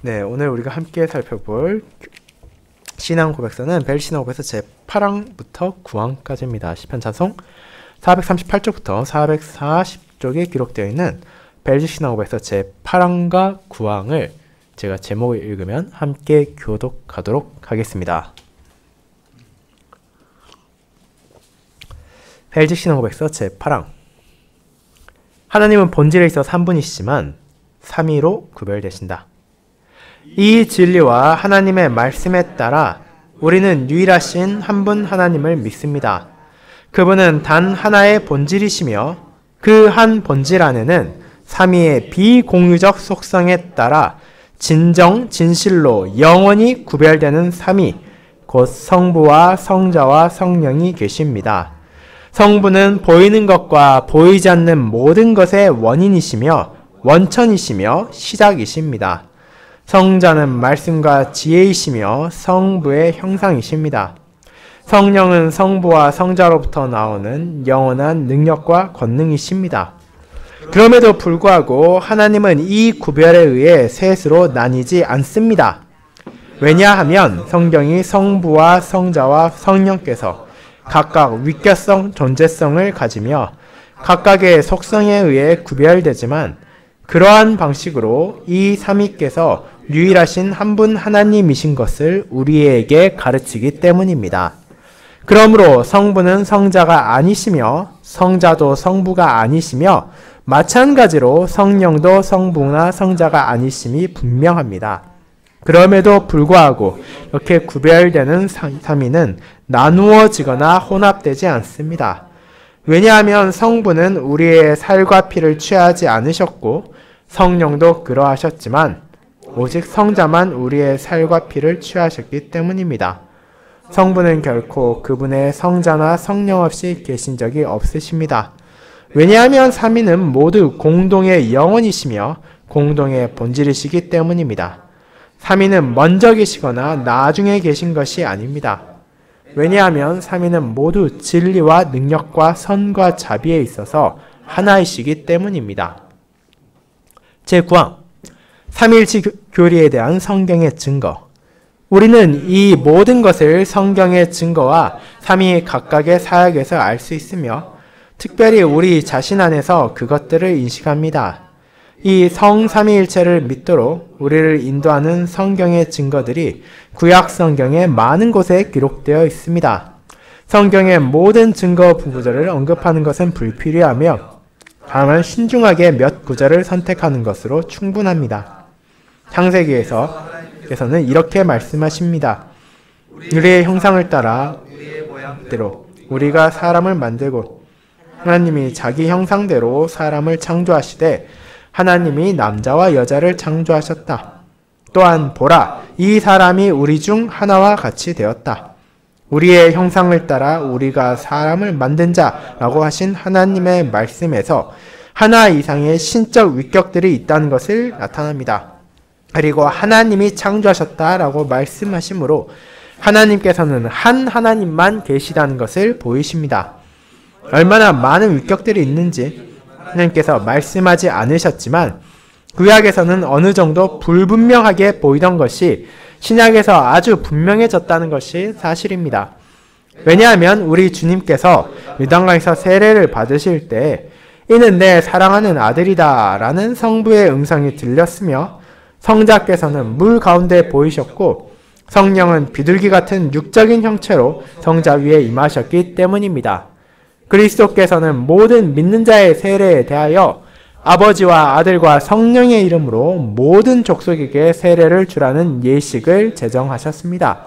네, 오늘 우리가 함께 살펴볼 신앙 고백서는 벨 신앙 고백서 제8항부터 9항까지입니다. 시편 찬송 438쪽부터 440쪽에 기록되어 있는 벨 신앙 고백서 제8항과 9항을 제가 제목을 읽으면 함께 교독하도록 하겠습니다. 벨 신앙 고백서 제8항. 하나님은 본질에 있어 3분이시지만 3위로 구별되신다. 이 진리와 하나님의 말씀에 따라 우리는 유일하신 한 분 하나님을 믿습니다. 그분은 단 하나의 본질이시며 그 한 본질 안에는 삼위의 비공유적 속성에 따라 진정, 진실로 영원히 구별되는 삼위, 곧 성부와 성자와 성령이 계십니다. 성부는 보이는 것과 보이지 않는 모든 것의 원인이시며 원천이시며 시작이십니다. 성자는 말씀과 지혜이시며 성부의 형상이십니다. 성령은 성부와 성자로부터 나오는 영원한 능력과 권능이십니다. 그럼에도 불구하고 하나님은 이 구별에 의해 셋으로 나뉘지 않습니다. 왜냐하면 성경이 성부와 성자와 성령께서 각각 위격성, 존재성을 가지며 각각의 속성에 의해 구별되지만 그러한 방식으로 이 삼위께서 유일하신 한 분 하나님이신 것을 우리에게 가르치기 때문입니다. 그러므로 성부는 성자가 아니시며 성자도 성부가 아니시며 마찬가지로 성령도 성부나 성자가 아니심이 분명합니다. 그럼에도 불구하고 이렇게 구별되는 삼위는 나누어지거나 혼합되지 않습니다. 왜냐하면 성부는 우리의 살과 피를 취하지 않으셨고 성령도 그러하셨지만 오직 성자만 우리의 살과 피를 취하셨기 때문입니다. 성부는 결코 그분의 성자나 성령 없이 계신 적이 없으십니다. 왜냐하면 삼위는 모두 공동의 영혼이시며 공동의 본질이시기 때문입니다. 삼위는 먼저 계시거나 나중에 계신 것이 아닙니다. 왜냐하면 삼위는 모두 진리와 능력과 선과 자비에 있어서 하나이시기 때문입니다. 제9항 삼위일체 교리에 대한 성경의 증거. 우리는 이 모든 것을 성경의 증거와 삼위 각각의 사역에서 알 수 있으며 특별히 우리 자신 안에서 그것들을 인식합니다. 이 성삼위일체를 믿도록 우리를 인도하는 성경의 증거들이 구약 성경의 많은 곳에 기록되어 있습니다. 성경의 모든 증거 구절을 언급하는 것은 불필요하며 다만 신중하게 몇 구절을 선택하는 것으로 충분합니다. 창세기에서는 이렇게 말씀하십니다. 우리의 형상을 따라 대로 우리가 사람을 만들고 하나님이 자기 형상대로 사람을 창조하시되 하나님이 남자와 여자를 창조하셨다. 또한 보라, 이 사람이 우리 중 하나와 같이 되었다. 우리의 형상을 따라 우리가 사람을 만든 자라고 하신 하나님의 말씀에서 하나 이상의 신적 위격들이 있다는 것을 나타납니다. 그리고 하나님이 창조하셨다라고 말씀하시므로 하나님께서는 한 하나님만 계시다는 것을 보이십니다. 얼마나 많은 위격들이 있는지 하나님께서 말씀하지 않으셨지만 구약에서는 어느 정도 불분명하게 보이던 것이 신약에서 아주 분명해졌다는 것이 사실입니다. 왜냐하면 우리 주님께서 요단강에서 세례를 받으실 때 이는 내 사랑하는 아들이다 라는 성부의 음성이 들렸으며 성자께서는 물 가운데 보이셨고 성령은 비둘기 같은 육적인 형체로 성자 위에 임하셨기 때문입니다. 그리스도께서는 모든 믿는 자의 세례에 대하여 아버지와 아들과 성령의 이름으로 모든 족속에게 세례를 주라는 예식을 제정하셨습니다.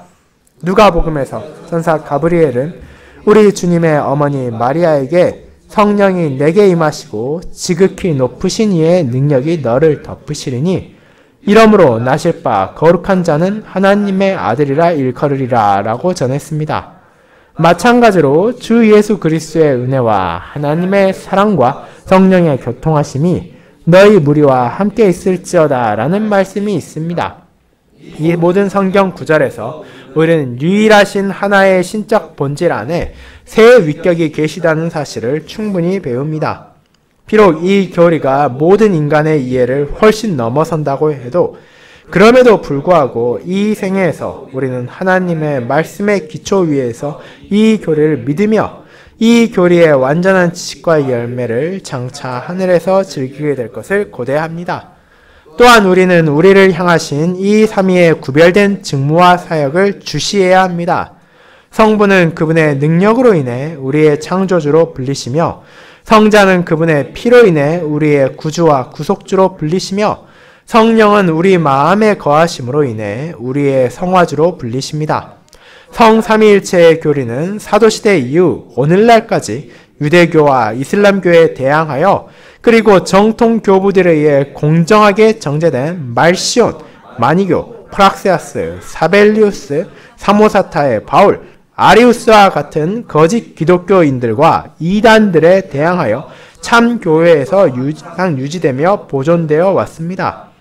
누가복음에서 천사 가브리엘은 우리 주님의 어머니 마리아에게 성령이 내게 임하시고 지극히 높으신 이의 능력이 너를 덮으시리니 이러므로 나실 바 거룩한 자는 하나님의 아들이라 일컬으리라 라고 전했습니다. 마찬가지로 주 예수 그리스도의 은혜와 하나님의 사랑과 성령의 교통하심이 너희 무리와 함께 있을지어다 라는 말씀이 있습니다. 이 모든 성경 구절에서 우리는 유일하신 하나의 신적 본질 안에 세 위격이 계시다는 사실을 충분히 배웁니다. 비록 이 교리가 모든 인간의 이해를 훨씬 넘어선다고 해도 그럼에도 불구하고 이 생애에서 우리는 하나님의 말씀의 기초 위에서 이 교리를 믿으며 이 교리의 완전한 지식과 열매를 장차 하늘에서 즐기게 될 것을 고대합니다. 또한 우리는 우리를 향하신 이 삼위의 구별된 직무와 사역을 주시해야 합니다. 성부는 그분의 능력으로 인해 우리의 창조주로 불리시며 성자는 그분의 피로 인해 우리의 구주와 구속주로 불리시며 성령은 우리 마음에 거하심으로 인해 우리의 성화주로 불리십니다. 성삼위일체의 교리는 사도시대 이후 오늘날까지 유대교와 이슬람교에 대항하여 그리고 정통교부들에 의해 공정하게 정제된 말시온, 마니교, 프락세아스, 사벨리우스, 사모사타의 바울, 아리우스와 같은 거짓 기독교인들과 이단들에 대항하여 참교회에서 유지되며 보존되어 왔습니다.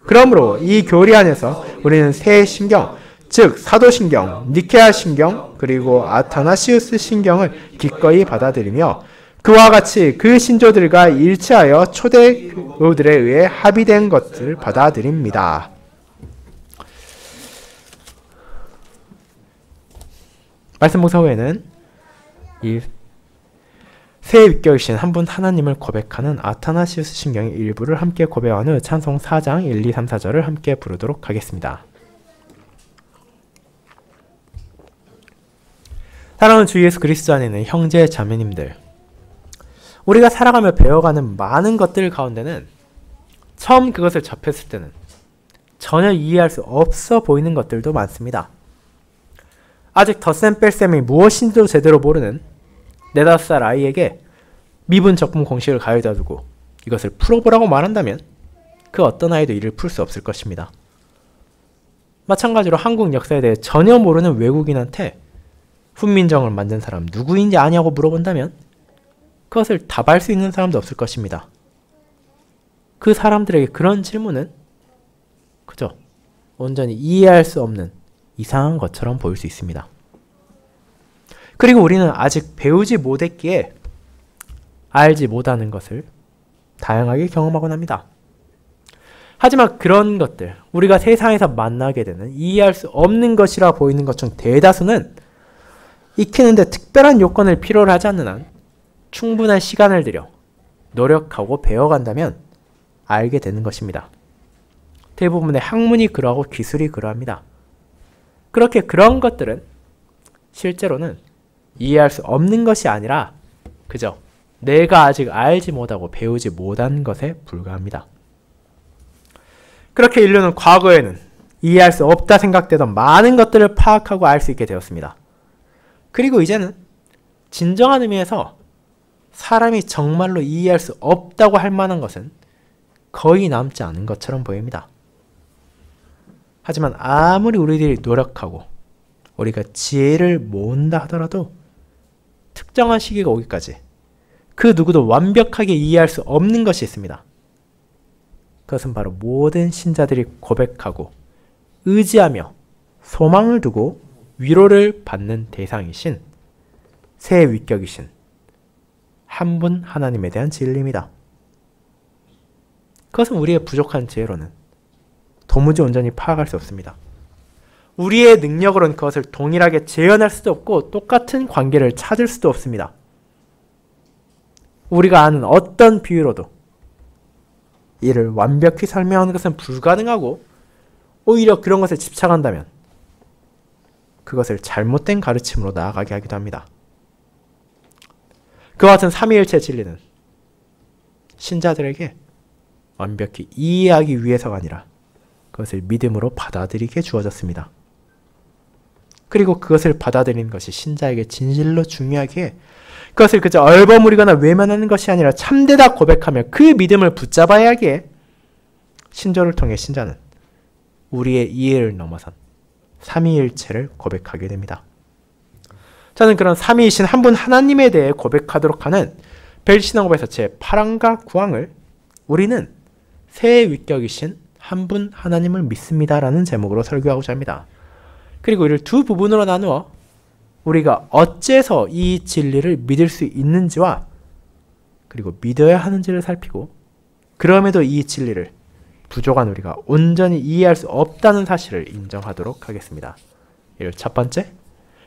그러므로 이 교리 안에서 우리는 새 신경, 즉 사도신경, 니케아 신경, 그리고 아타나시우스 신경을 기꺼이 받아들이며 그와 같이 그 신조들과 일치하여 초대교들에 의해 합의된 것을 받아들입니다. 말씀 묵상 후에는 이 새 윗겨이신 한 분 하나님을 고백하는 아타나시우스 신경의 일부를 함께 고백한 후 찬송 4장 1, 2, 3, 4절을 함께 부르도록 하겠습니다. 사랑하는 주 예수 그리스도 안에 있는 형제 자매님들, 우리가 살아가며 배워가는 많은 것들 가운데는 처음 그것을 접했을 때는 전혀 이해할 수 없어 보이는 것들도 많습니다. 아직 덧셈 뺄셈이 무엇인지도 제대로 모르는 4-5살 아이에게 미분 적분 공식을 가져다 두고 이것을 풀어보라고 말한다면 그 어떤 아이도 이를 풀 수 없을 것입니다. 마찬가지로 한국 역사에 대해 전혀 모르는 외국인한테 훈민정음을 만든 사람 누구인지 아냐고 물어본다면 그것을 답할 수 있는 사람도 없을 것입니다. 그 사람들에게 그런 질문은 그저 온전히 이해할 수 없는 이상한 것처럼 보일 수 있습니다. 그리고 우리는 아직 배우지 못했기에 알지 못하는 것을 다양하게 경험하곤 합니다. 하지만 그런 것들, 우리가 세상에서 만나게 되는 이해할 수 없는 것이라 보이는 것 중 대다수는 익히는데 특별한 요건을 필요로 하지 않는 한 충분한 시간을 들여 노력하고 배워간다면 알게 되는 것입니다. 대부분의 학문이 그러하고 기술이 그러합니다. 그렇게 그런 것들은 실제로는 이해할 수 없는 것이 아니라 그저 내가 아직 알지 못하고 배우지 못한 것에 불과합니다. 그렇게 인류는 과거에는 이해할 수 없다 생각되던 많은 것들을 파악하고 알 수 있게 되었습니다. 그리고 이제는 진정한 의미에서 사람이 정말로 이해할 수 없다고 할 만한 것은 거의 남지 않은 것처럼 보입니다. 하지만 아무리 우리들이 노력하고 우리가 지혜를 모은다 하더라도 특정한 시기가 오기까지 그 누구도 완벽하게 이해할 수 없는 것이 있습니다. 그것은 바로 모든 신자들이 고백하고 의지하며 소망을 두고 위로를 받는 대상이신 새 위격이신 한 분 하나님에 대한 진리입니다. 그것은 우리의 부족한 지혜로는 도무지 온전히 파악할 수 없습니다. 우리의 능력으로는 그것을 동일하게 재현할 수도 없고 똑같은 관계를 찾을 수도 없습니다. 우리가 아는 어떤 비유로도 이를 완벽히 설명하는 것은 불가능하고 오히려 그런 것에 집착한다면 그것을 잘못된 가르침으로 나아가게 하기도 합니다. 그와 같은 삼위일체 진리는 신자들에게 완벽히 이해하기 위해서가 아니라 그것을 믿음으로 받아들이게 주어졌습니다. 그리고 그것을 받아들이는 것이 신자에게 진실로 중요하기에 그것을 그저 얼버무리거나 외면하는 것이 아니라 참되다 고백하며 그 믿음을 붙잡아야 하기에 신조를 통해 신자는 우리의 이해를 넘어선 삼위일체를 고백하게 됩니다. 저는 그런 삼위이신 한 분 하나님에 대해 고백하도록 하는 벨신앙법에서 제 8항과 9항을 우리는 새 위격이신 한 분 하나님을 믿습니다 라는 제목으로 설교하고자 합니다. 그리고 이를 두 부분으로 나누어 우리가 어째서 이 진리를 믿을 수 있는지와 그리고 믿어야 하는지를 살피고 그럼에도 이 진리를 부족한 우리가 온전히 이해할 수 없다는 사실을 인정하도록 하겠습니다. 첫 번째,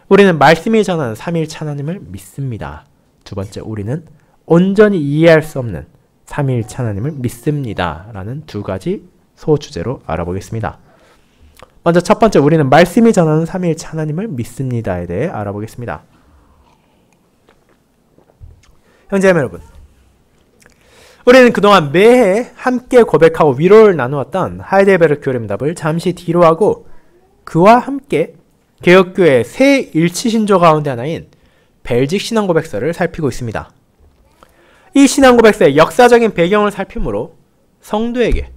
우리는 말씀이 전하는 삼위일체 하나님을 믿습니다. 두 번째, 우리는 온전히 이해할 수 없는 삼위일체 하나님을 믿습니다. 라는 두 가지 소주제로 알아보겠습니다. 먼저 첫 번째, 우리는 말씀이 전하는 삼위일체 하나님을 믿습니다에 대해 알아보겠습니다. 형제자매 여러분, 우리는 그동안 매해 함께 고백하고 위로를 나누었던 하이델베르크 교리문답을 잠시 뒤로 하고 그와 함께 개혁교회의 새 일치신조 가운데 하나인 벨직 신앙고백서를 살피고 있습니다. 이 신앙고백서의 역사적인 배경을 살피므로 성도에게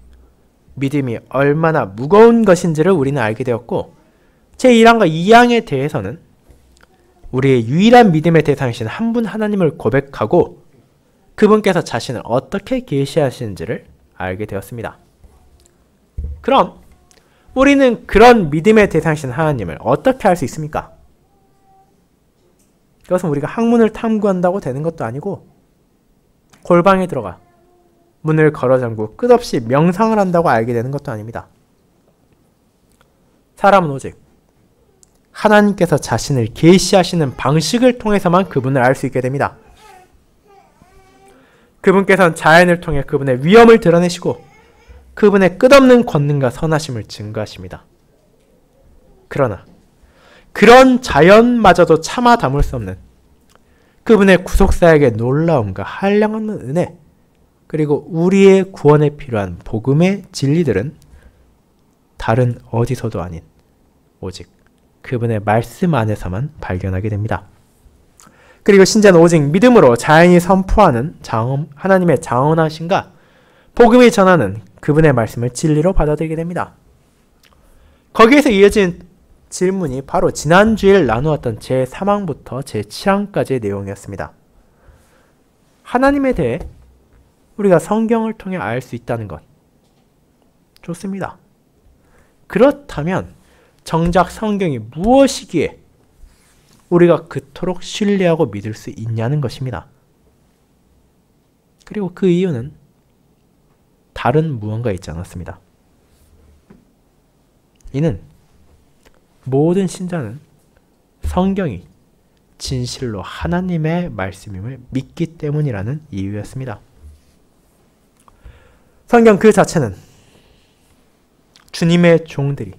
믿음이 얼마나 무거운 것인지를 우리는 알게 되었고, 제1항과 2항에 대해서는 우리의 유일한 믿음의 대상이신 한 분 하나님을 고백하고 그분께서 자신을 어떻게 계시하시는지를 알게 되었습니다. 그럼 우리는 그런 믿음의 대상이신 하나님을 어떻게 알 수 있습니까? 그것은 우리가 학문을 탐구한다고 되는 것도 아니고 골방에 들어가 문을 걸어 잠그고 끝없이 명상을 한다고 알게 되는 것도 아닙니다. 사람은 오직 하나님께서 자신을 계시하시는 방식을 통해서만 그분을 알 수 있게 됩니다. 그분께서는 자연을 통해 그분의 위엄을 드러내시고 그분의 끝없는 권능과 선하심을 증거하십니다. 그러나 그런 자연마저도 참아 담을 수 없는 그분의 구속사에게 놀라움과 한량없는 은혜, 그리고 우리의 구원에 필요한 복음의 진리들은 다른 어디서도 아닌 오직 그분의 말씀 안에서만 발견하게 됩니다. 그리고 신자는 오직 믿음으로 자연히 선포하는 하나님의 장엄하심과 복음이 전하는 그분의 말씀을 진리로 받아들이게 됩니다. 거기에서 이어진 질문이 바로 지난주에 나누었던 제3항부터 제7항까지의 내용이었습니다. 하나님에 대해 우리가 성경을 통해 알 수 있다는 것, 좋습니다. 그렇다면 정작 성경이 무엇이기에 우리가 그토록 신뢰하고 믿을 수 있냐는 것입니다. 그리고 그 이유는 다른 무언가 있지 않았습니다. 이는 모든 신자는 성경이 진실로 하나님의 말씀임을 믿기 때문이라는 이유였습니다. 성경 그 자체는 주님의 종들이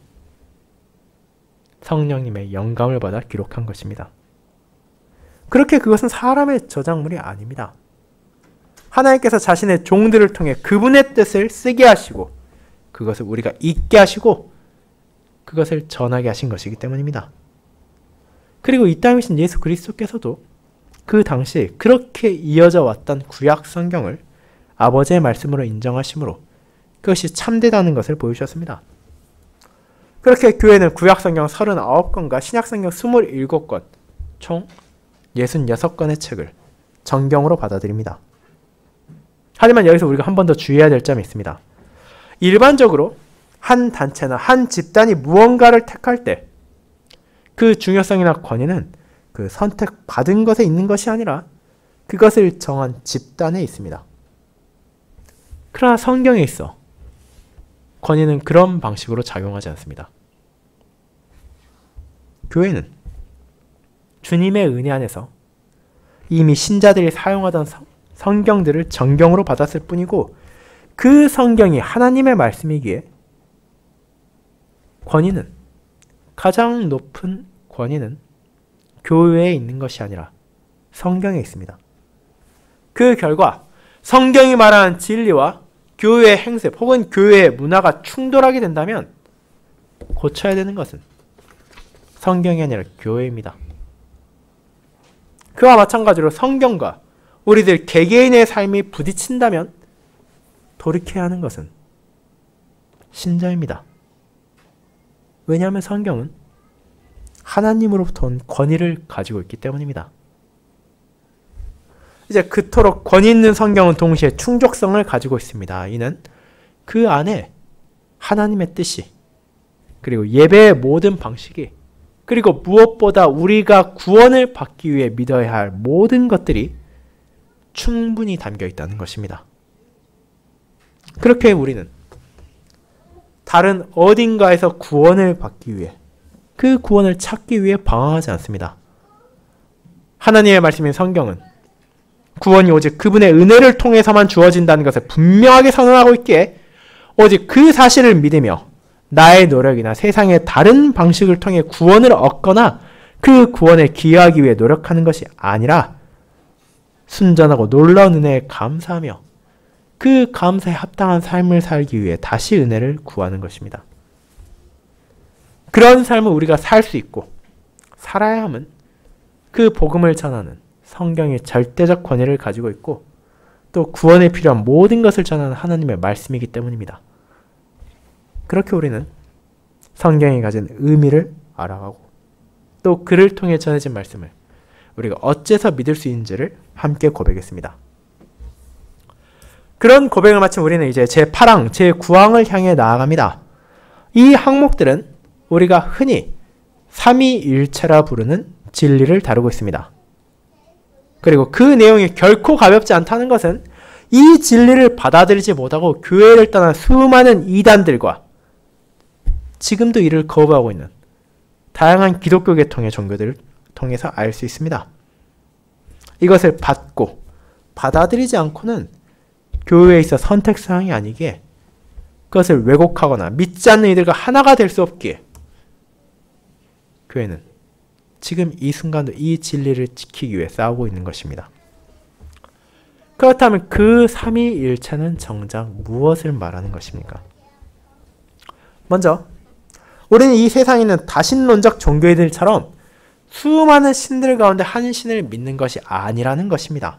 성령님의 영감을 받아 기록한 것입니다. 그렇게 그것은 사람의 저작물이 아닙니다. 하나님께서 자신의 종들을 통해 그분의 뜻을 쓰게 하시고 그것을 우리가 읽게 하시고 그것을 전하게 하신 것이기 때문입니다. 그리고 이 땅이신 예수 그리스도께서도 그 당시 그렇게 이어져 왔던 구약 성경을 아버지의 말씀으로 인정하심으로 그것이 참되다는 것을 보여주셨습니다. 그렇게 교회는 구약성경 39권과 신약성경 27권, 총 66권의 책을 정경으로 받아들입니다. 하지만 여기서 우리가 한 번 더 주의해야 될 점이 있습니다. 일반적으로 한 단체나 한 집단이 무언가를 택할 때 그 중요성이나 권위는 그 선택받은 것에 있는 것이 아니라 그것을 정한 집단에 있습니다. 그러나 성경에 있어 권위는 그런 방식으로 작용하지 않습니다. 교회는 주님의 은혜 안에서 이미 신자들이 사용하던 성경들을 정경으로 받았을 뿐이고 그 성경이 하나님의 말씀이기에 권위는, 가장 높은 권위는 교회에 있는 것이 아니라 성경에 있습니다. 그 결과 성경이 말하는 진리와 교회의 행습 혹은 교회의 문화가 충돌하게 된다면 고쳐야 되는 것은 성경이 아니라 교회입니다. 그와 마찬가지로 성경과 우리들 개개인의 삶이 부딪힌다면 돌이켜야 하는 것은 신자입니다. 왜냐하면 성경은 하나님으로부터 온 권위를 가지고 있기 때문입니다. 이제 그토록 권위 있는 성경은 동시에 충족성을 가지고 있습니다. 이는 그 안에 하나님의 뜻이, 그리고 예배의 모든 방식이, 그리고 무엇보다 우리가 구원을 받기 위해 믿어야 할 모든 것들이 충분히 담겨 있다는 것입니다. 그렇게 우리는 다른 어딘가에서 구원을 받기 위해, 그 구원을 찾기 위해 방황하지 않습니다. 하나님의 말씀인 성경은 구원이 오직 그분의 은혜를 통해서만 주어진다는 것을 분명하게 선언하고 있기에 오직 그 사실을 믿으며 나의 노력이나 세상의 다른 방식을 통해 구원을 얻거나 그 구원에 기여하기 위해 노력하는 것이 아니라 순전하고 놀라운 은혜에 감사하며 그 감사에 합당한 삶을 살기 위해 다시 은혜를 구하는 것입니다. 그런 삶을 우리가 살 수 있고 살아야 함은 그 복음을 전하는 성경의 절대적 권위를 가지고 있고 또 구원에 필요한 모든 것을 전하는 하나님의 말씀이기 때문입니다. 그렇게 우리는 성경이 가진 의미를 알아가고 또 그를 통해 전해진 말씀을 우리가 어째서 믿을 수 있는지를 함께 고백했습니다. 그런 고백을 마친 우리는 이제 제8항, 제9항을 향해 나아갑니다. 이 항목들은 우리가 흔히 삼위일체라 부르는 진리를 다루고 있습니다. 그리고 그 내용이 결코 가볍지 않다는 것은 이 진리를 받아들이지 못하고 교회를 떠난 수많은 이단들과 지금도 이를 거부하고 있는 다양한 기독교 계통의 종교들을 통해서 알 수 있습니다. 이것을 받고 받아들이지 않고는 교회에 있어 선택사항이 아니기에 그것을 왜곡하거나 믿지 않는 이들과 하나가 될 수 없기에 교회는 지금 이 순간도 이 진리를 지키기 위해 싸우고 있는 것입니다. 그렇다면 그 삼위일체는 정작 무엇을 말하는 것입니까? 먼저 우리는 이 세상에 있는 다신론적 종교인들처럼 수많은 신들 가운데 한 신을 믿는 것이 아니라는 것입니다.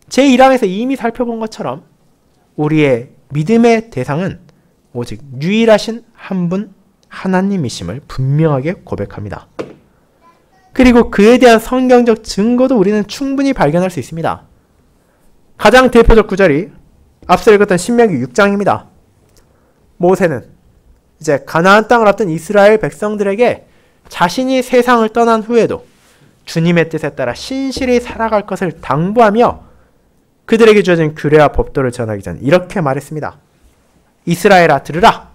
제1항에서 이미 살펴본 것처럼 우리의 믿음의 대상은 오직 유일하신 한 분 하나님이심을 분명하게 고백합니다. 그리고 그에 대한 성경적 증거도 우리는 충분히 발견할 수 있습니다. 가장 대표적 구절이 앞서 읽었던 신명기 6장입니다. 모세는 이제 가나안 땅을 앞둔 이스라엘 백성들에게 자신이 세상을 떠난 후에도 주님의 뜻에 따라 신실히 살아갈 것을 당부하며 그들에게 주어진 규례와 법도를 전하기 전 이렇게 말했습니다. 이스라엘아 들으라.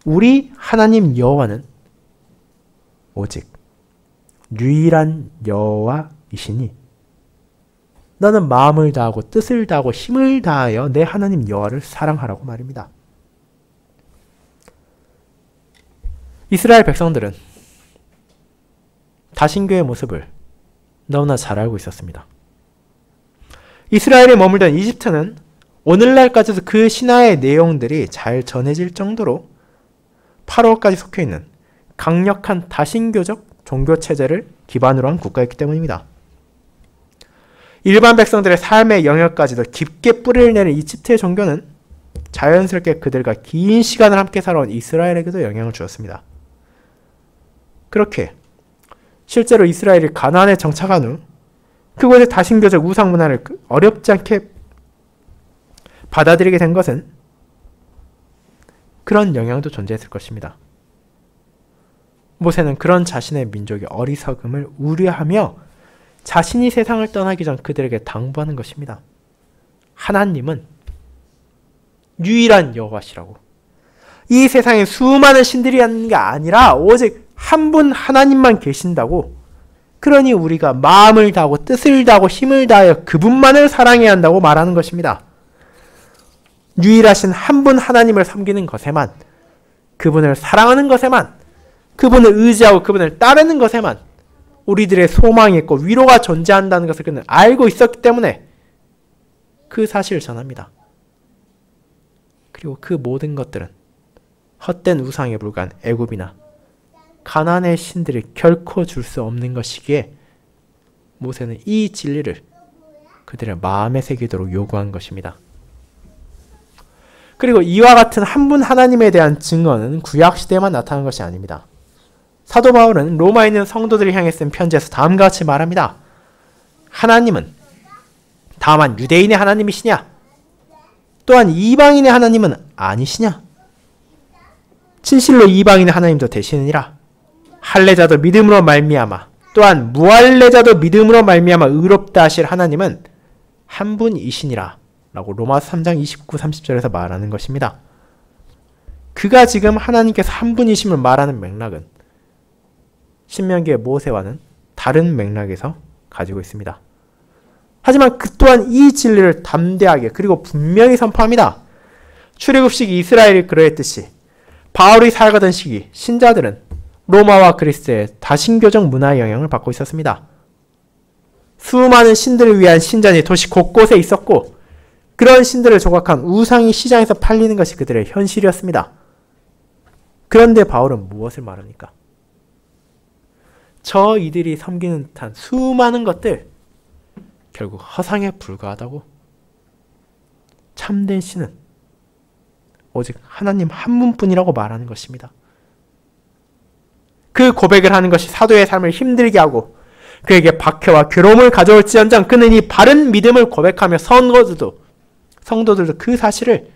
우리 하나님 여호와는 오직 유일한 여호와이시니 너는 마음을 다하고 뜻을 다하고 힘을 다하여 내 하나님 여호와를 사랑하라고 말입니다. 이스라엘 백성들은 다신교의 모습을 너무나 잘 알고 있었습니다. 이스라엘에 머물던 이집트는 오늘날까지도 그 신화의 내용들이 잘 전해질 정도로 파로까지 속해있는 강력한 다신교적 종교체제를 기반으로 한 국가였기 때문입니다. 일반 백성들의 삶의 영역까지도 깊게 뿌리를 내는 이집트의 종교는 자연스럽게 그들과 긴 시간을 함께 살아온 이스라엘에게도 영향을 주었습니다. 그렇게 실제로 이스라엘이 가나안에 정착한 후 그곳의 다신교적 우상 문화를 어렵지 않게 받아들이게 된 것은 그런 영향도 존재했을 것입니다. 모세는 그런 자신의 민족의 어리석음을 우려하며 자신이 세상을 떠나기 전 그들에게 당부하는 것입니다. 하나님은 유일한 여호와시라고. 이 세상에 수많은 신들이 있는 게 아니라 오직 한 분 하나님만 계신다고. 그러니 우리가 마음을 다하고 뜻을 다하고 힘을 다하여 그분만을 사랑해야 한다고 말하는 것입니다. 유일하신 한 분 하나님을 섬기는 것에만, 그분을 사랑하는 것에만, 그분을 의지하고 그분을 따르는 것에만 우리들의 소망이 있고 위로가 존재한다는 것을 그는 알고 있었기 때문에 그 사실을 전합니다. 그리고 그 모든 것들은 헛된 우상에 불과한 애굽이나 가나안의 신들이 결코 줄 수 없는 것이기에 모세는 이 진리를 그들의 마음에 새기도록 요구한 것입니다. 그리고 이와 같은 한 분 하나님에 대한 증거는 구약시대에만 나타난 것이 아닙니다. 사도 바울은 로마에 있는 성도들을 향해 쓴 편지에서 다음과 같이 말합니다. 하나님은 다만 유대인의 하나님이시냐? 또한 이방인의 하나님은 아니시냐? 진실로 이방인의 하나님도 되시느니라. 할례자도 믿음으로 말미암아 또한 무할례자도 믿음으로 말미암아 의롭다 하실 하나님은 한 분이시니라 라고 로마서 3장 29, 30절에서 말하는 것입니다. 그가 지금 하나님께서 한 분이심을 말하는 맥락은 신명기의 모세와는 다른 맥락에서 가지고 있습니다. 하지만 그 또한 이 진리를 담대하게 그리고 분명히 선포합니다. 출애굽 시기 이스라엘이 그러했듯이 바울이 살아가던 시기 신자들은 로마와 그리스의 다신교적 문화의 영향을 받고 있었습니다. 수많은 신들을 위한 신전이 도시 곳곳에 있었고 그런 신들을 조각한 우상이 시장에서 팔리는 것이 그들의 현실이었습니다. 그런데 바울은 무엇을 말합니까? 이들이 섬기는 듯한 수많은 것들 결국 허상에 불과하다고. 참된 신은 오직 하나님 한 분뿐이라고 말하는 것입니다. 그 고백을 하는 것이 사도의 삶을 힘들게 하고 그에게 박해와 괴로움을 가져올지언정 그는 이 바른 믿음을 고백하며 성도들도 그 사실을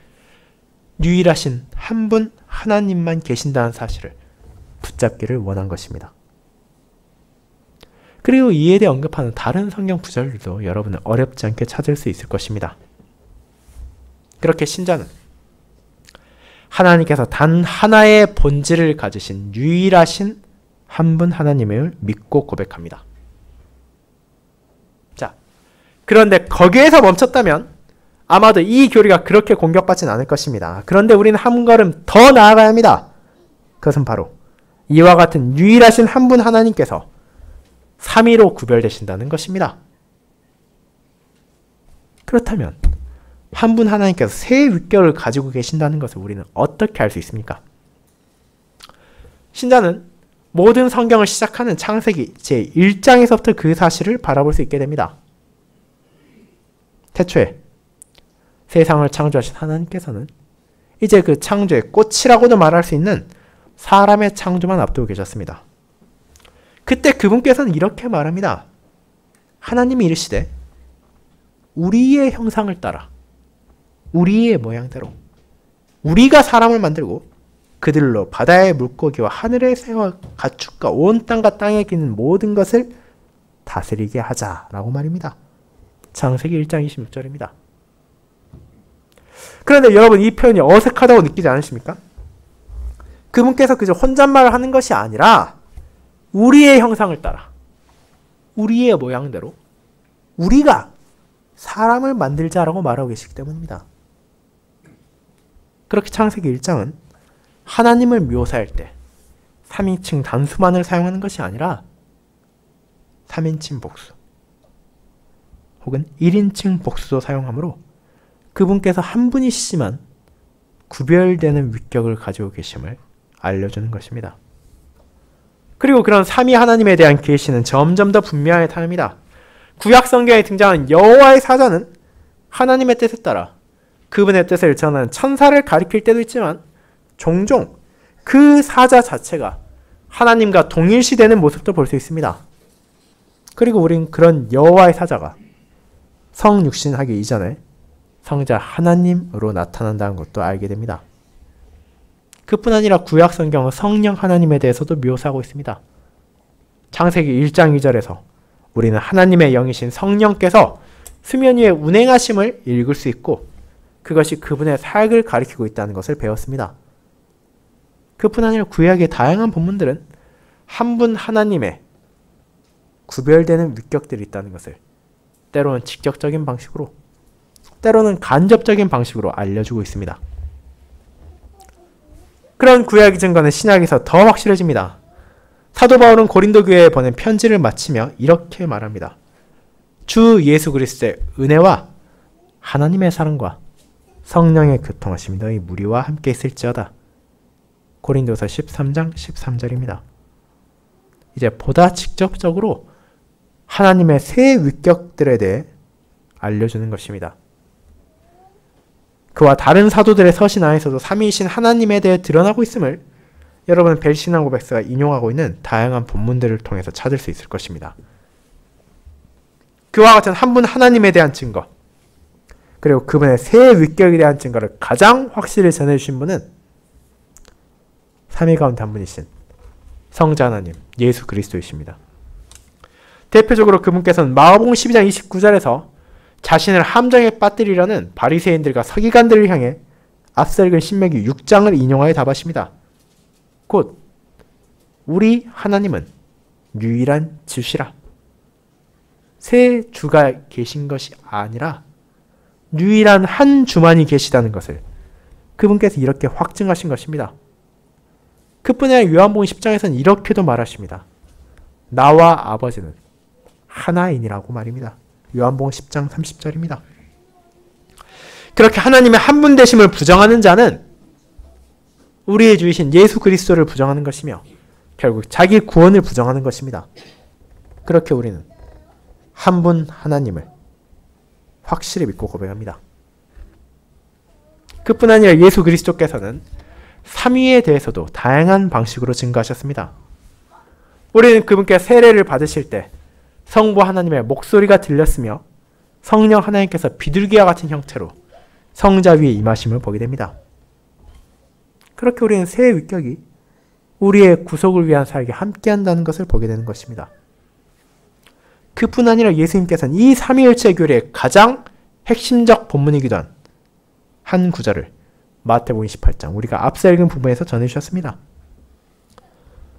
유일하신 한 분 하나님만 계신다는 사실을 붙잡기를 원한 것입니다. 그리고 이에 대해 언급하는 다른 성경 구절들도 여러분은 어렵지 않게 찾을 수 있을 것입니다. 그렇게 신자는 하나님께서 단 하나의 본질을 가지신 유일하신 한 분 하나님을 믿고 고백합니다. 자, 그런데 거기에서 멈췄다면 아마도 이 교리가 그렇게 공격받진 않을 것입니다. 그런데 우리는 한 걸음 더 나아가야 합니다. 그것은 바로 이와 같은 유일하신 한 분 하나님께서 삼위로 구별되신다는 것입니다. 그렇다면 한 분 하나님께서 세 윗결을 가지고 계신다는 것을 우리는 어떻게 알 수 있습니까? 신자는 모든 성경을 시작하는 창세기 제1장에서부터 그 사실을 바라볼 수 있게 됩니다. 태초에 세상을 창조하신 하나님께서는 이제 그 창조의 꽃이라고도 말할 수 있는 사람의 창조만 앞두고 계셨습니다. 그때 그분께서는 이렇게 말합니다. 하나님이 이르시되 우리의 형상을 따라 우리의 모양대로 우리가 사람을 만들고 그들로 바다의 물고기와 하늘의 새와 가축과 온 땅과 땅에 기는 모든 것을 다스리게 하자라고 말입니다. 창세기 1장 26절입니다. 그런데 여러분 이 표현이 어색하다고 느끼지 않으십니까? 그분께서 그저 혼잣말을 하는 것이 아니라 우리의 형상을 따라 우리의 모양대로 우리가 사람을 만들자라고 말하고 계시기 때문입니다. 그렇게 창세기 1장은 하나님을 묘사할 때 3인칭 단수만을 사용하는 것이 아니라 3인칭 복수 혹은 1인칭 복수도 사용하므로 그분께서 한 분이시지만 구별되는 위격을 가지고 계심을 알려주는 것입니다. 그리고 그런 삼위 하나님에 대한 계시는 점점 더 분명하게 타입니다. 구약 성경에 등장하는 여호와의 사자는 하나님의 뜻에 따라 그분의 뜻을 전하는 천사를 가리킬 때도 있지만 종종 그 사자 자체가 하나님과 동일시되는 모습도 볼 수 있습니다. 그리고 우린 그런 여호와의 사자가 성육신하기 이전에 성자 하나님으로 나타난다는 것도 알게 됩니다. 그뿐 아니라 구약 성경은 성령 하나님에 대해서도 묘사하고 있습니다. 창세기 1장 2절에서 우리는 하나님의 영이신 성령께서 수면 위에 운행하심을 읽을 수 있고 그것이 그분의 사역을 가리키고 있다는 것을 배웠습니다. 그뿐 아니라 구약의 다양한 본문들은 한 분 하나님의 구별되는 위격들이 있다는 것을 때로는 직접적인 방식으로 때로는 간접적인 방식으로 알려주고 있습니다. 그런 구약의 증거는 신약에서 더 확실해집니다. 사도 바울은 고린도 교회에 보낸 편지를 마치며 이렇게 말합니다. 주 예수 그리스도의 은혜와 하나님의 사랑과 성령의 교통하심이 너희 무리와 함께 있을지어다. 고린도서 13장 13절입니다. 이제 보다 직접적으로 하나님의 세 위격들에 대해 알려주는 것입니다. 그와 다른 사도들의 서신 안에서도 삼위이신 하나님에 대해 드러나고 있음을 여러분은 벨신앙 고백서가 인용하고 있는 다양한 본문들을 통해서 찾을 수 있을 것입니다. 그와 같은 한 분 하나님에 대한 증거 그리고 그분의 세 위격에 대한 증거를 가장 확실히 전해주신 분은 삼위 가운데 한 분이신 성자 하나님 예수 그리스도이십니다. 대표적으로 그분께서는 마가복음 12장 29절에서 자신을 함정에 빠뜨리려는 바리새인들과 서기관들을 향해 앞서 읽은 신명기 6장을 인용하여 답하십니다. 곧 우리 하나님은 유일한 주시라. 세 주가 계신 것이 아니라 유일한 한 주만이 계시다는 것을 그분께서 이렇게 확증하신 것입니다. 그뿐이 아니라 요한복음 10장에서는 이렇게도 말하십니다. 나와 아버지는 하나이니라고 말입니다. 요한복음 10장 30절입니다. 그렇게 하나님의 한 분 되심을 부정하는 자는 우리의 주이신 예수 그리스도를 부정하는 것이며 결국 자기 구원을 부정하는 것입니다. 그렇게 우리는 한 분 하나님을 확실히 믿고 고백합니다. 그뿐 아니라 예수 그리스도께서는 삼위에 대해서도 다양한 방식으로 증거하셨습니다. 우리는 그분께 세례를 받으실 때 성부 하나님의 목소리가 들렸으며 성령 하나님께서 비둘기와 같은 형태로 성자 위에 임하심을 보게 됩니다. 그렇게 우리는 새 위격이 우리의 구속을 위한 사역에 함께한다는 것을 보게 되는 것입니다. 그뿐 아니라 예수님께서는 이 삼위일체 교리의 가장 핵심적 본문이기도 한 구절을 마태복음 28장 우리가 앞서 읽은 부분에서 전해주셨습니다.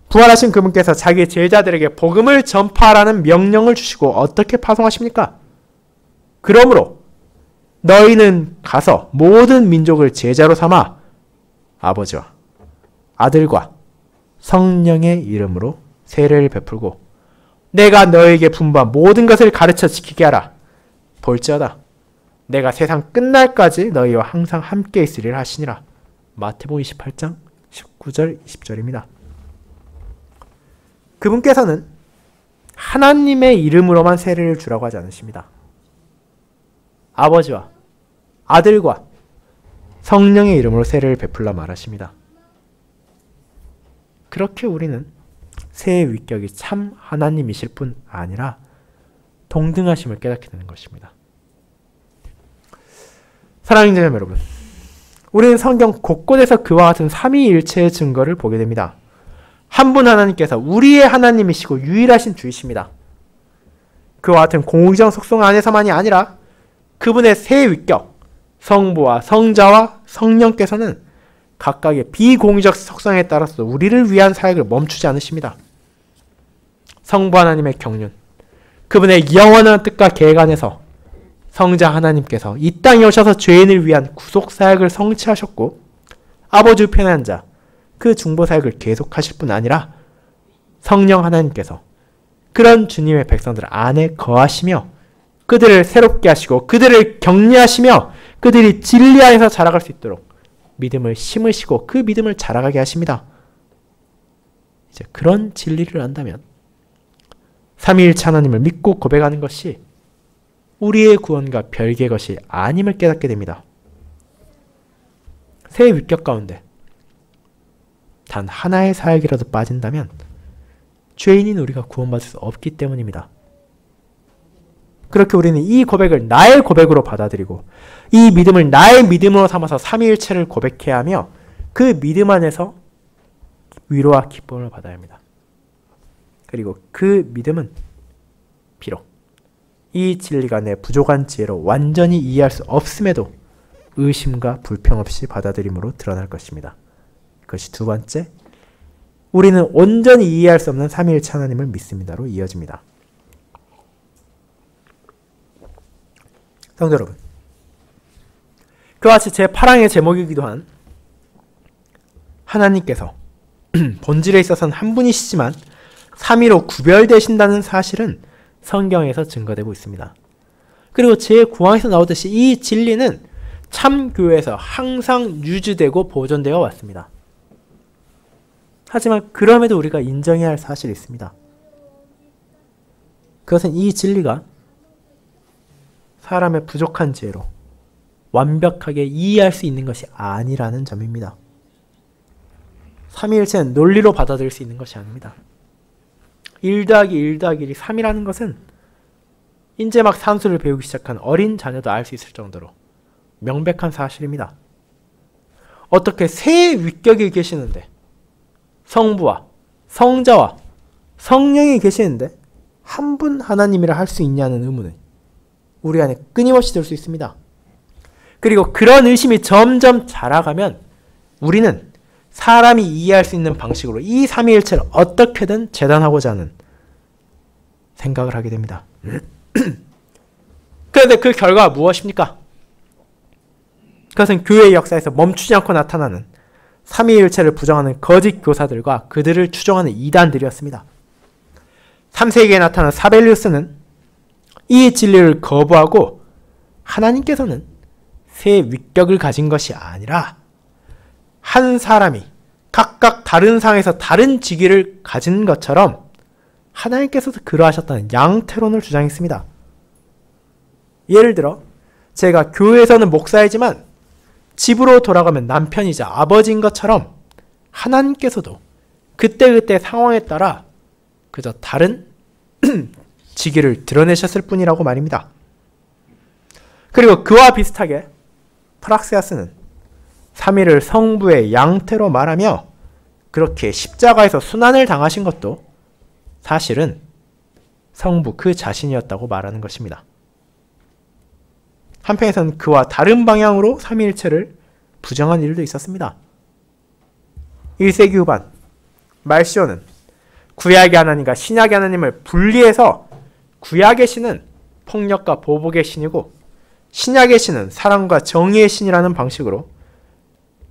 부활하신 그분께서 자기 제자들에게 복음을 전파하라는 명령을 주시고 어떻게 파송하십니까? 그러므로 너희는 가서 모든 민족을 제자로 삼아 아버지와 아들과 성령의 이름으로 세례를 베풀고 내가 너에게 분부한 모든 것을 가르쳐 지키게 하라. 볼지어다 내가 세상 끝날까지 너희와 항상 함께 있으리라 하시니라. 마태복음 28장 19절 20절입니다. 그분께서는 하나님의 이름으로만 세례를 주라고 하지 않으십니다. 아버지와 아들과 성령의 이름으로 세례를 베풀라 말하십니다. 그렇게 우리는 새 위격이 참 하나님이실 뿐 아니라 동등하심을 깨닫게 되는 것입니다. 사랑하는 자녀 여러분, 우리는 성경 곳곳에서 그와 같은 삼위일체의 증거를 보게 됩니다. 한 분 하나님께서 우리의 하나님이시고 유일하신 주이십니다. 그와 같은 공의적 속성 안에서만이 아니라 그분의 새 위격, 성부와 성자와 성령께서는 각각의 비공의적 속성에 따라서 우리를 위한 사역을 멈추지 않으십니다. 성부 하나님의 경륜, 그분의 영원한 뜻과 계획 안에서 성자 하나님께서 이 땅에 오셔서 죄인을 위한 구속 사역을 성취하셨고 아버지 우편에 앉아 그 중보 사역을 계속하실 뿐 아니라 성령 하나님께서 그런 주님의 백성들 안에 거하시며 그들을 새롭게 하시고 그들을 격려하시며 그들이 진리 안에서 자라갈 수 있도록 믿음을 심으시고 그 믿음을 자라가게 하십니다. 이제 그런 진리를 안다면 삼위일체 하나님을 믿고 고백하는 것이 우리의 구원과 별개의 것이 아님을 깨닫게 됩니다. 새 위격 가운데 단 하나의 사역이라도 빠진다면 죄인인 우리가 구원받을 수 없기 때문입니다. 그렇게 우리는 이 고백을 나의 고백으로 받아들이고 이 믿음을 나의 믿음으로 삼아서 삼위일체를 고백해야 하며 그 믿음 안에서 위로와 기쁨을 받아야 합니다. 그리고 그 믿음은 비록 이 진리가 내 부족한 지혜로 완전히 이해할 수 없음에도 의심과 불평 없이 받아들임으로 드러날 것입니다. 그것이 두 번째, 우리는 온전히 이해할 수 없는 삼위일체 하나님을 믿습니다로 이어집니다. 성도 여러분, 그와 같이 제8항의 제목이기도 한 하나님께서 본질에 있어서는 한 분이시지만 삼위로 구별되신다는 사실은 성경에서 증거되고 있습니다. 그리고 제9항에서 나오듯이 이 진리는 참교회에서 항상 유지되고 보존되어 왔습니다. 하지만 그럼에도 우리가 인정해야 할 사실이 있습니다. 그것은 이 진리가 사람의 부족한 지혜로 완벽하게 이해할 수 있는 것이 아니라는 점입니다. 삼위일체는 논리로 받아들일 수 있는 것이 아닙니다. 1 더하기 1 더하기 1이 3이라는 것은 이제 막 산수를 배우기 시작한 어린 자녀도 알 수 있을 정도로 명백한 사실입니다. 어떻게 새 위격이 계시는데 성부와 성자와 성령이 계시는데 한 분 하나님이라 할 수 있냐는 의문은 우리 안에 끊임없이 들 수 있습니다. 그리고 그런 의심이 점점 자라가면 우리는 사람이 이해할 수 있는 방식으로 이 삼위일체를 어떻게든 재단하고자 하는 생각을 하게 됩니다. 그런데 그 결과가 무엇입니까? 그것은 교회의 역사에서 멈추지 않고 나타나는 삼위일체를 부정하는 거짓 교사들과 그들을 추종하는 이단들이었습니다. 3세기에 나타난 사벨리우스는 이 진리를 거부하고 하나님께서는 새 위격을 가진 것이 아니라 한 사람이 각각 다른 상에서 다른 직위를 가진 것처럼 하나님께서도 그러하셨다는 양태론을 주장했습니다. 예를 들어 제가 교회에서는 목사이지만 집으로 돌아가면 남편이자 아버지인 것처럼 하나님께서도 그때그때 상황에 따라 그저 다른 직위를 드러내셨을 뿐이라고 말입니다. 그리고 그와 비슷하게 프락세아스는 삼위를 성부의 양태로 말하며 그렇게 십자가에서 순환을 당하신 것도 사실은 성부 그 자신이었다고 말하는 것입니다. 한편에서는 그와 다른 방향으로 삼위일체를 부정한 일도 있었습니다. 1세기 후반 말시오는 구약의 하나님과 신약의 하나님을 분리해서 구약의 신은 폭력과 보복의 신이고 신약의 신은 사랑과 정의의 신이라는 방식으로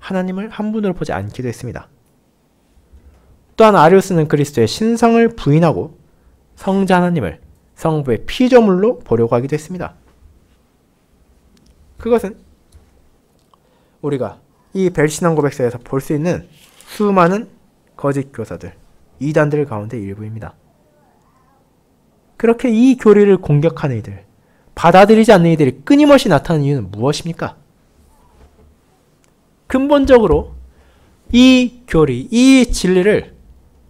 하나님을 한 분으로 보지 않기도 했습니다. 또한 아리우스는 그리스도의 신성을 부인하고 성자 하나님을 성부의 피조물로 보려고 하기도 했습니다. 그것은 우리가 이 벨신앙 고백서에서 볼 수 있는 수많은 거짓 교사들, 이단들 가운데 일부입니다. 그렇게 이 교리를 공격하는 이들, 받아들이지 않는 이들이 끊임없이 나타나는 이유는 무엇입니까? 근본적으로 이 교리, 이 진리를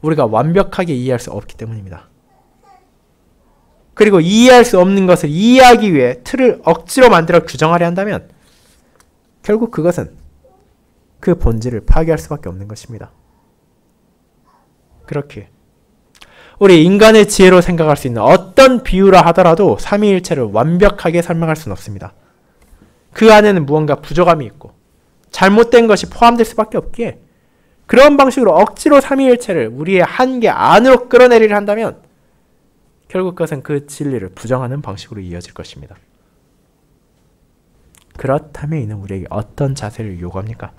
우리가 완벽하게 이해할 수 없기 때문입니다. 그리고 이해할 수 없는 것을 이해하기 위해 틀을 억지로 만들어 규정하려 한다면 결국 그것은 그 본질을 파괴할 수밖에 없는 것입니다. 그렇게 우리 인간의 지혜로 생각할 수 있는 어떤 비유라 하더라도 삼위일체를 완벽하게 설명할 수는 없습니다. 그 안에는 무언가 부족함이 있고 잘못된 것이 포함될 수밖에 없기에 그런 방식으로 억지로 삼위일체를 우리의 한계 안으로 끌어내리려 한다면 결국 그것은 그 진리를 부정하는 방식으로 이어질 것입니다. 그렇다면 이는 우리에게 어떤 자세를 요구합니까?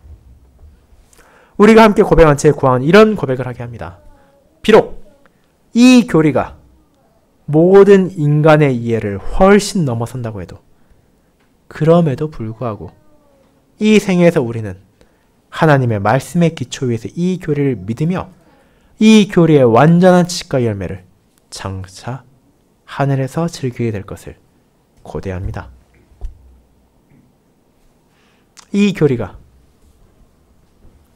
우리가 함께 고백한 제9항은 이런 고백을 하게 합니다. 비록 이 교리가 모든 인간의 이해를 훨씬 넘어선다고 해도 그럼에도 불구하고 이 생에서 우리는 하나님의 말씀의 기초 위에서 이 교리를 믿으며 이 교리의 완전한 지식과 열매를 장차 하늘에서 즐기게 될 것을 고대합니다. 이 교리가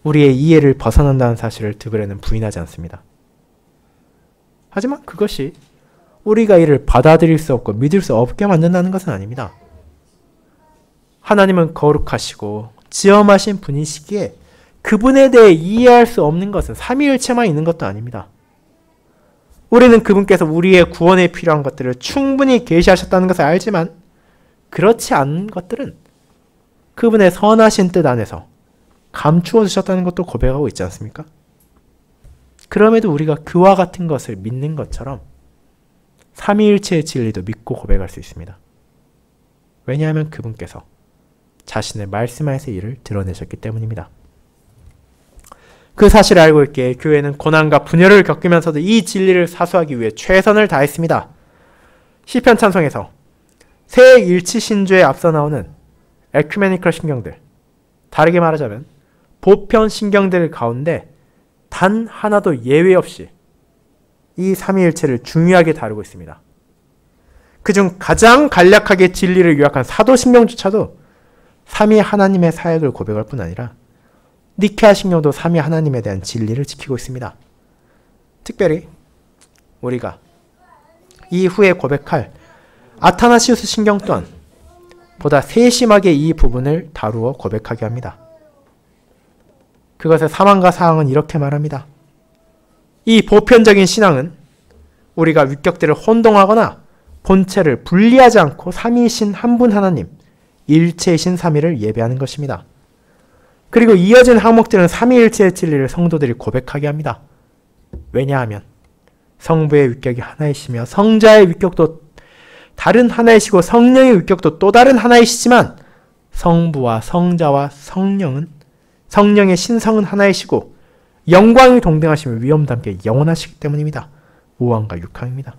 우리의 이해를 벗어난다는 사실을 드그레는 부인하지 않습니다. 하지만 그것이 우리가 이를 받아들일 수 없고 믿을 수 없게 만든다는 것은 아닙니다. 하나님은 거룩하시고 지엄하신 분이시기에 그분에 대해 이해할 수 없는 것은 삼위일체만 있는 것도 아닙니다. 우리는 그분께서 우리의 구원에 필요한 것들을 충분히 계시하셨다는 것을 알지만 그렇지 않은 것들은 그분의 선하신 뜻 안에서 감추어 주셨다는 것도 고백하고 있지 않습니까? 그럼에도 우리가 그와 같은 것을 믿는 것처럼 삼위일체의 진리도 믿고 고백할 수 있습니다. 왜냐하면 그분께서 자신의 말씀 안에서 이를 드러내셨기 때문입니다. 그 사실을 알고 있기에 교회는 고난과 분열을 겪으면서도 이 진리를 사수하기 위해 최선을 다했습니다. 시편 찬송에서 새 일치 신조에 앞서 나오는 에큐메니컬 신경들, 다르게 말하자면 보편 신경들 가운데 단 하나도 예외 없이 이 삼위일체를 중요하게 다루고 있습니다. 그중 가장 간략하게 진리를 요약한 사도신경조차도 삼위 하나님의 사역을 고백할 뿐 아니라 니케아 신경도 삼위 하나님에 대한 진리를 지키고 있습니다. 특별히 우리가 이후에 고백할 아타나시우스 신경 또한 보다 세심하게 이 부분을 다루어 고백하게 합니다. 그것의 사망과 사항은 이렇게 말합니다. 이 보편적인 신앙은 우리가 위격들을 혼동하거나 본체를 분리하지 않고 삼위이신 한 분 하나님, 일체이신 삼위를 예배하는 것입니다. 그리고 이어진 항목들은 삼위일체의 진리를 성도들이 고백하게 합니다. 왜냐하면 성부의 위격이 하나이시며 성자의 위격도 다른 하나이시고 성령의 위격도 또 다른 하나이시지만 성부와 성자와 성령의 신성은 하나이시고 영광이 동등하시며 위엄도 함께 영원하시기 때문입니다. 5항과 6항입니다.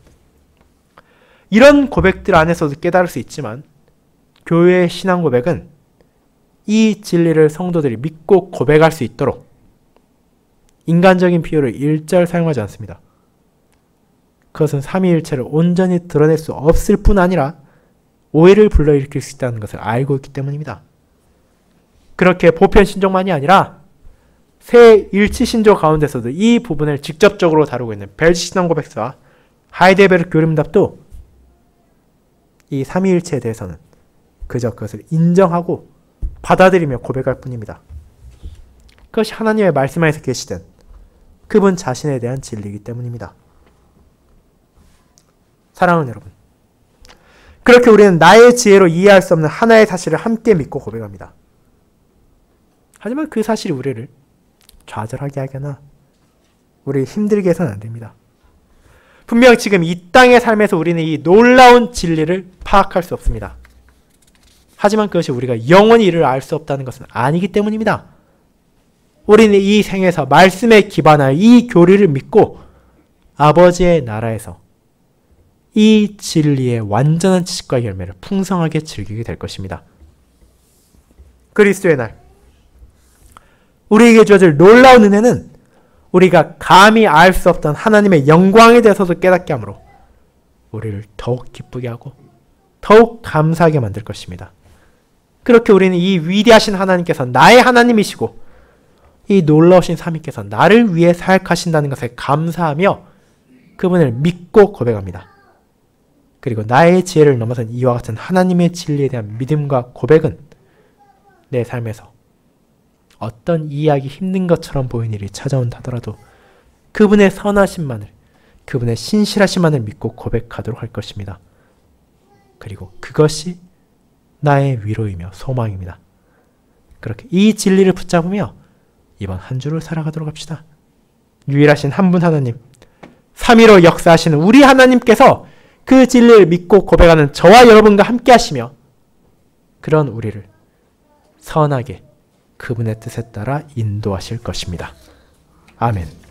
이런 고백들 안에서도 깨달을 수 있지만 교회의 신앙 고백은 이 진리를 성도들이 믿고 고백할 수 있도록 인간적인 비유를 일절 사용하지 않습니다. 그것은 삼위일체를 온전히 드러낼 수 없을 뿐 아니라 오해를 불러일으킬 수 있다는 것을 알고 있기 때문입니다. 그렇게 보편신종만이 아니라 새 일치신조 가운데서도 이 부분을 직접적으로 다루고 있는 벨지신앙고백서와 하이델베르크 교림답도 이 삼위일체에 대해서는 그저 그것을 인정하고 받아들이며 고백할 뿐입니다. 그것이 하나님의 말씀 안에서 계시된 그분 자신에 대한 진리이기 때문입니다. 사랑하는 여러분, 그렇게 우리는 나의 지혜로 이해할 수 없는 하나의 사실을 함께 믿고 고백합니다. 하지만 그 사실이 우리를 좌절하게 하거나 우리를 힘들게 해서는 안 됩니다. 분명 지금 이 땅의 삶에서 우리는 이 놀라운 진리를 파악할 수 없습니다. 하지만 그것이 우리가 영원히 이를 알 수 없다는 것은 아니기 때문입니다. 우리는 이 생에서 말씀에 기반하여 이 교리를 믿고 아버지의 나라에서 이 진리의 완전한 지식과 열매를 풍성하게 즐기게 될 것입니다. 그리스도의 날, 우리에게 주어질 놀라운 은혜는 우리가 감히 알 수 없던 하나님의 영광에 대해서도 깨닫게 하므로 우리를 더욱 기쁘게 하고 더욱 감사하게 만들 것입니다. 그렇게 우리는 이 위대하신 하나님께서 나의 하나님이시고 이 놀라우신 삼위께서 나를 위해 사역하신다는 것에 감사하며 그분을 믿고 고백합니다. 그리고 나의 지혜를 넘어선 이와 같은 하나님의 진리에 대한 믿음과 고백은 내 삶에서 어떤 이해하기 힘든 것처럼 보이는 일이 찾아온다 하더라도 그분의 선하심만을, 그분의 신실하심만을 믿고 고백하도록 할 것입니다. 그리고 그것이 나의 위로이며 소망입니다. 그렇게 이 진리를 붙잡으며 이번 한 주를 살아가도록 합시다. 유일하신 한 분 하나님, 삼위로 역사하시는 우리 하나님께서 그 진리를 믿고 고백하는 저와 여러분과 함께 하시며 그런 우리를 선하게 그분의 뜻에 따라 인도하실 것입니다. 아멘.